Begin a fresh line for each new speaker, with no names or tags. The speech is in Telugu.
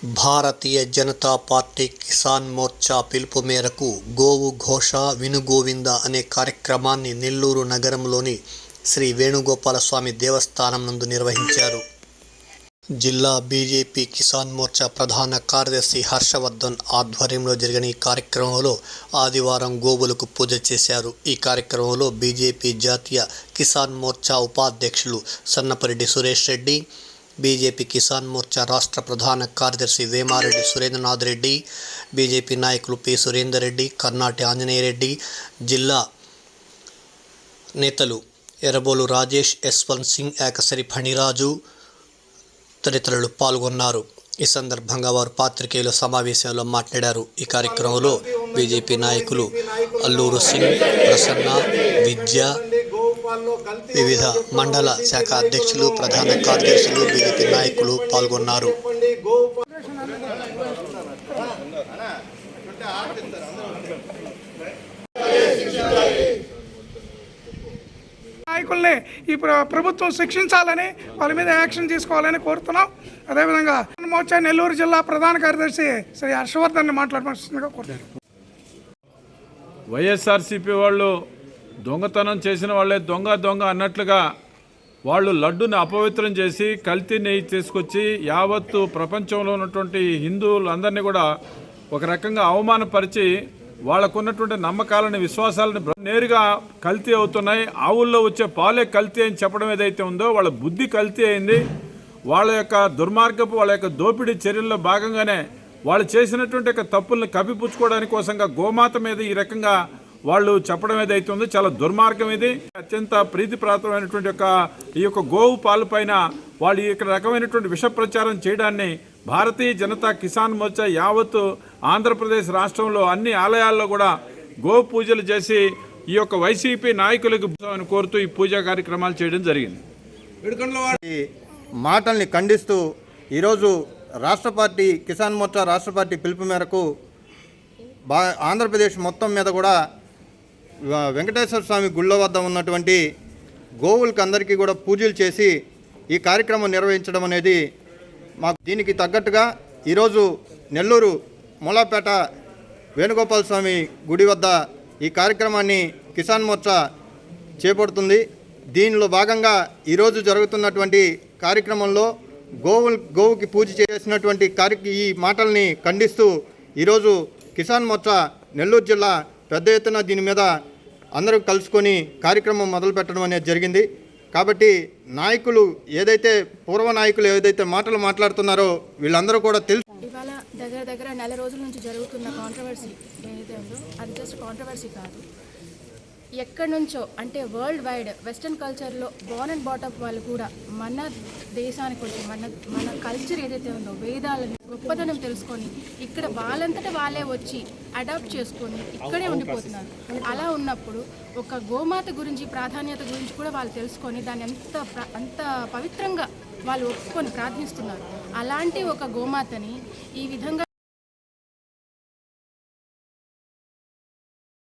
భారతీయ జనతా పార్టీ కిసాన్ మోర్చా పిలుపు మేరకు గోవు ఘోష వినుగోవింద అనే కార్యక్రమాన్ని నెల్లూరు నగరంలోని శ్రీ వేణుగోపాలస్వామి దేవస్థానం నందు నిర్వహించారు. జిల్లా బీజేపీ కిసాన్ మోర్చా ప్రధాన కార్యదర్శి హర్షవర్ధన్ ఆధ్వర్యంలో జరిగిన ఈ కార్యక్రమంలో ఆదివారం గోవులకు పూజ చేశారు. ఈ కార్యక్రమంలో బీజేపీ జాతీయ కిసాన్ మోర్చా ఉపాధ్యక్షులు సన్నపరెడ్డి సురేష్ రెడ్డి, బీజేపీ కిసాన్ మోర్చా రాష్ట్ర ప్రధాన కార్యదర్శి వేమారెడ్డి సురేంద్రనాథ్ రెడ్డి, బీజేపీ నాయకులు పి సురేందర్ రెడ్డి, కర్నాటి ఆంజనేయ రెడ్డి, జిల్లా నేతలు ఎర్రబోలు రాజేష్, యశ్వంత్ సింగ్, ఏకసరి ఫణిరాజు తదితరులు పాల్గొన్నారు. ఈ సందర్భంగా వారు పాత్రికేయుల సమావేశంలో మాట్లాడారు. ఈ కార్యక్రమంలో బీజేపీ నాయకులు అల్లూరు సింగ్, ప్రసన్న, విద్య, వివిధ మండల శాఖ అధ్యక్షులు, ప్రధాన కార్యదర్శులు, బీజేపీ నాయకులు పాల్గొన్నారు.
నాయకుల్ని ఈ ప్రభుత్వం శిక్షించాలని, వాళ్ళ మీద యాక్షన్ తీసుకోవాలని కోరుతున్నాం. అదేవిధంగా మోర్చా నెల్లూరు జిల్లా ప్రధాన కార్యదర్శి శ్రీ హర్షవర్ధన్ మాట్లాడవలసిందిగా కోరుతున్నాను.
వైఎస్ఆర్సీపీ వాళ్ళు దొంగతనం చేసిన వాళ్ళే దొంగ అన్నట్లుగా వాళ్ళు లడ్డుని అపవిత్రం చేసి కల్తీ నెయ్యి తీసుకొచ్చి యావత్తు ప్రపంచంలో ఉన్నటువంటి హిందువులందరినీ కూడా ఒక రకంగా అవమానపరిచి వాళ్ళకున్నటువంటి నమ్మకాలని, విశ్వాసాలని నేరుగా కల్తీ అవుతున్నాయి. ఆవుల్లో వచ్చే పాలే కల్తీ అని చెప్పడం ఏదైతే ఉందో వాళ్ళ బుద్ధి కల్తీ అయింది. వాళ్ళ యొక్క దుర్మార్గపు, వాళ్ళ యొక్క దోపిడీ చర్యల్లో భాగంగానే వాళ్ళు చేసినటువంటి తప్పుల్ని కప్పిపుచ్చుకోవడానికి కోసంగా గోమాత మీద ఈ రకంగా వాళ్ళు చెప్పడం ఏదైతే ఉందో చాలా దుర్మార్గం. ఇది అత్యంత ప్రీతిప్రాతమైనటువంటి ఈ యొక్క గోవు పాలు పైన వాళ్ళు ఈ రకమైనటువంటి విష ప్రచారం చేయడాన్ని భారతీయ జనతా కిసాన్ మోర్చా యావత్తు ఆంధ్రప్రదేశ్ రాష్ట్రంలో అన్ని ఆలయాల్లో కూడా గో పూజలు చేసి ఈ యొక్క వైసీపీ నాయకులకు కోరుతూ ఈ పూజా కార్యక్రమాలు చేయడం జరిగింది.
మాటల్ని ఖండిస్తూ ఈరోజు రాష్ట్ర పార్టీ కిసాన్ మోర్చా రాష్ట్ర పార్టీ పిలుపు మేరకు ఆంధ్రప్రదేశ్ మొత్తం మీద కూడా వెంకటేశ్వర స్వామి గుళ్ళ వద్ద ఉన్నటువంటి గోవులకి అందరికీ కూడా పూజలు చేసి ఈ కార్యక్రమం నిర్వహించడం అనేది మాకు దీనికి తగ్గట్టుగా ఈరోజు నెల్లూరు మూలాపేట వేణుగోపాల స్వామి గుడి వద్ద ఈ కార్యక్రమాన్ని కిసాన్ మోర్చా చేపడుతుంది. దీనిలో భాగంగా ఈరోజు జరుగుతున్నటువంటి కార్యక్రమంలో గోవుకి పూజ చేసినటువంటి ఈ మాటల్ని ఖండిస్తూ ఈరోజు కిసాన్ మోర్చా నెల్లూరు జిల్లా పెద్ద ఎత్తున దీని మీద అందరూ కలుసుకొని కార్యక్రమం మొదలు పెట్టడం అనేది జరిగింది. కాబట్టి నాయకులు ఏదైతే పూర్వ నాయకులు ఏదైతే మాటలు మాట్లాడుతున్నారో వీళ్ళందరూ కూడా తెలుసు.
ఇవాళ దగ్గర నెల రోజుల నుంచి జరుగుతున్న కాంట్రవర్సీ ఏదైతే ఉందో అది జస్ట్ కాంట్రవర్సీ కాదు. ఎక్కడి నుంచో అంటే వరల్డ్ వైడ్ వెస్ట్రన్ కల్చర్లో బోర్న్ అండ్ బాటప్ వాళ్ళు కూడా మన దేశానికి వచ్చి మన కల్చర్ ఏదైతే ఉందో వేదాలని గొప్పదనం తెలుసుకొని ఇక్కడ వాళ్ళంతటా వాళ్ళే వచ్చి అడాప్ట్ చేసుకొని ఇక్కడే ఉండిపోతున్నారు. అలా ఉన్నప్పుడు ఒక గోమాత గురించి ప్రాధాన్యత గురించి కూడా వాళ్ళు తెలుసుకొని దాన్ని అంత పవిత్రంగా వాళ్ళు ఒప్పుకొని ప్రార్థిస్తున్నారు. అలాంటి ఒక గోమాతని ఈ విధంగా